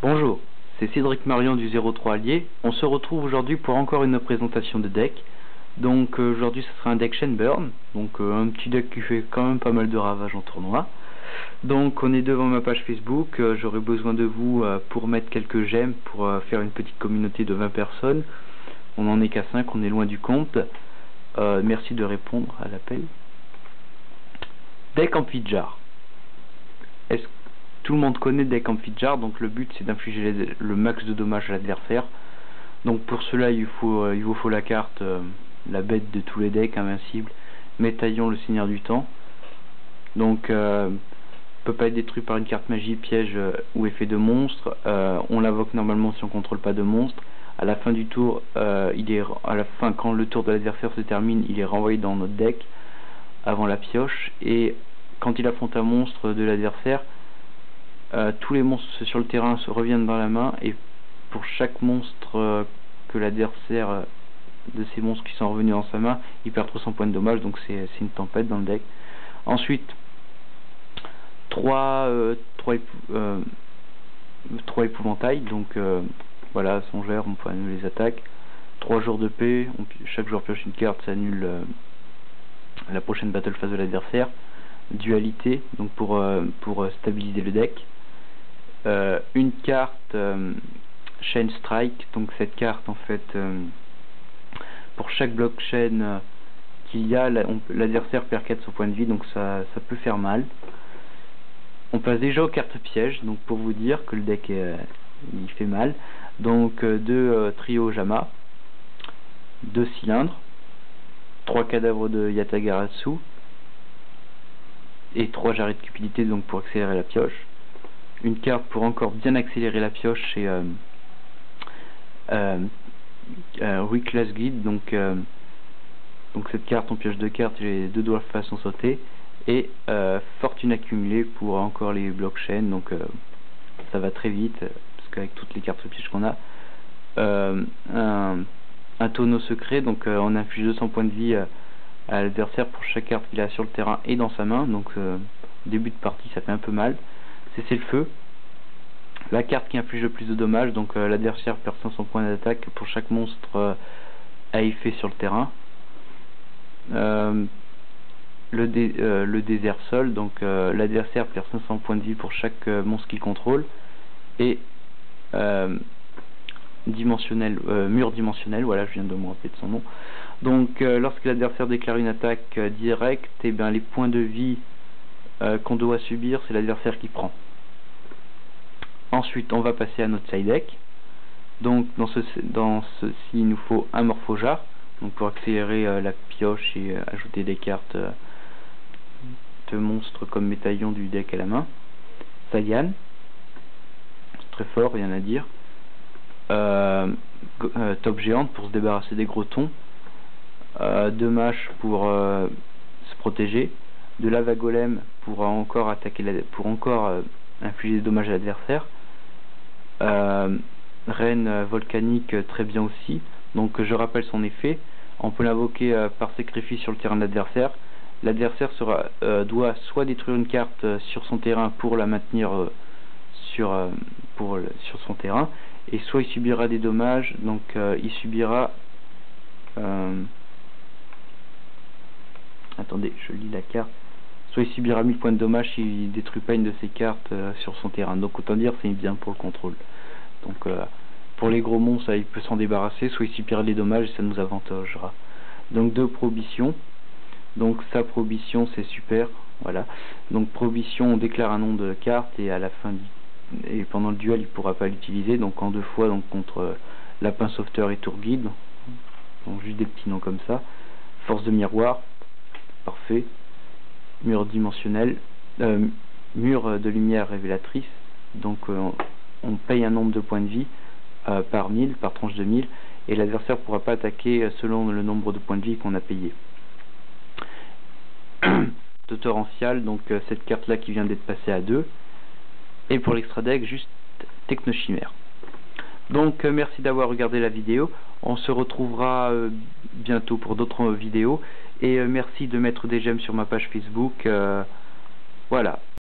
Bonjour, c'est Cédric Marion du 03 Allier. On se retrouve aujourd'hui pour encore une présentation de deck. Donc aujourd'hui ce sera un deck Shenburn, donc un petit deck qui fait quand même pas mal de ravages en tournoi. Donc on est devant ma page Facebook, j'aurai besoin de vous pour mettre quelques j'aime, pour faire une petite communauté de 20 personnes. On en est qu'à 5, on est loin du compte. Merci de répondre à l'appel. Deck Amphijar. Est-ce que tout le monde connaît deck Amphijar? Donc le but c'est d'infliger le max de dommages à l'adversaire. Donc pour cela il vous faut la carte, la bête de tous les decks, invincible, Métaillon, le Seigneur du Temps. Donc peut pas être détruit par une carte magie, piège ou effet de monstre. On l'invoque normalement si on contrôle pas de monstre. À la fin du tour, quand le tour de l'adversaire se termine, il est renvoyé dans notre deck avant la pioche. Et quand il affronte un monstre de l'adversaire, tous les monstres sur le terrain se reviennent dans la main, et pour chaque monstre que l'adversaire de ces monstres qui sont revenus dans sa main, il perd 300 points de dommage. Donc c'est une tempête dans le deck. Ensuite, 3 épouvantails, donc voilà, songeur, on peut annuler les attaques. 3 jours de paix, chaque joueur pioche une carte, ça annule la prochaine battle phase de l'adversaire. Dualité, donc pour stabiliser le deck. Une carte Chain Strike, donc cette carte en fait, pour chaque bloc chaîne qu'il y a, l'adversaire perd 400 points de vie, donc ça peut faire mal. On passe déjà aux cartes pièges, donc pour vous dire que le deck il fait mal. Donc 2 trio Jama, 2 cylindres, 3 cadavres de Yatagarasu et 3 jarrets de cupidité, donc pour accélérer la pioche. Une carte pour encore bien accélérer la pioche, c'est Reckless Guide, donc cette carte on pioche 2 cartes, les 2 doigts façon sauter, et fortune accumulée pour encore les blockchains, donc ça va très vite parce qu'avec toutes les cartes pièges qu'on a. Un tonneau secret, donc on inflige 200 points de vie à l'adversaire pour chaque carte qu'il a sur le terrain et dans sa main, donc début de partie ça fait un peu mal. Cesser le feu, la carte qui inflige le plus de dommages, donc l'adversaire perd 500 points d'attaque pour chaque monstre à effet sur le terrain. Le désert sol, donc l'adversaire perd 500 points de vie pour chaque monstre qu'il contrôle. Et mur dimensionnel, voilà, je viens de me rappeler de son nom. Donc lorsque l'adversaire déclare une attaque directe, et bien les points de vie qu'on doit subir, c'est l'adversaire qui prend. Ensuite on va passer à notre side deck. Donc dans ceci il nous faut un Morphojar, donc pour accélérer la pioche et ajouter des cartes de monstres comme Métaillon du deck à la main. Saiyan, très fort, rien à dire. Top géante pour se débarrasser des gros tons. 2 mâches pour se protéger. De lava golem pour encore attaquer infliger des dommages à l'adversaire. Reine volcanique, très bien aussi. Donc je rappelle son effet. On peut l'invoquer par sacrifice sur le terrain de l'adversaire. L'adversaire doit soit détruire une carte sur son terrain pour la maintenir sur son terrain, et soit il subira des dommages. Donc il subira attendez, je lis la carte. Soit il subira 1000 points de dommages s'il détruit pas une de ses cartes sur son terrain. Donc autant dire c'est bien pour le contrôle. Donc pour les gros monstres, il peut s'en débarrasser, soit il subira des dommages et ça nous avantagera. Donc 2 prohibitions. Donc sa prohibition c'est super, voilà. Donc prohibition, on déclare un nom de carte et à la fin et pendant le duel il pourra pas l'utiliser, donc en 2 fois, donc contre Lapin Sauveteur et Tour Guide. Donc juste des petits noms comme ça. Force de miroir, parfait. Mur dimensionnel, mur de lumière révélatrice, donc on paye un nombre de points de vie par 1000, par tranche de 1000, et l'adversaire ne pourra pas attaquer selon le nombre de points de vie qu'on a payé. De torrential, donc cette carte là qui vient d'être passée à 2, et pour l'extra deck juste Technochimère. Donc merci d'avoir regardé la vidéo, on se retrouvera bientôt pour d'autres vidéos, et merci de mettre des j'aime sur ma page Facebook, voilà.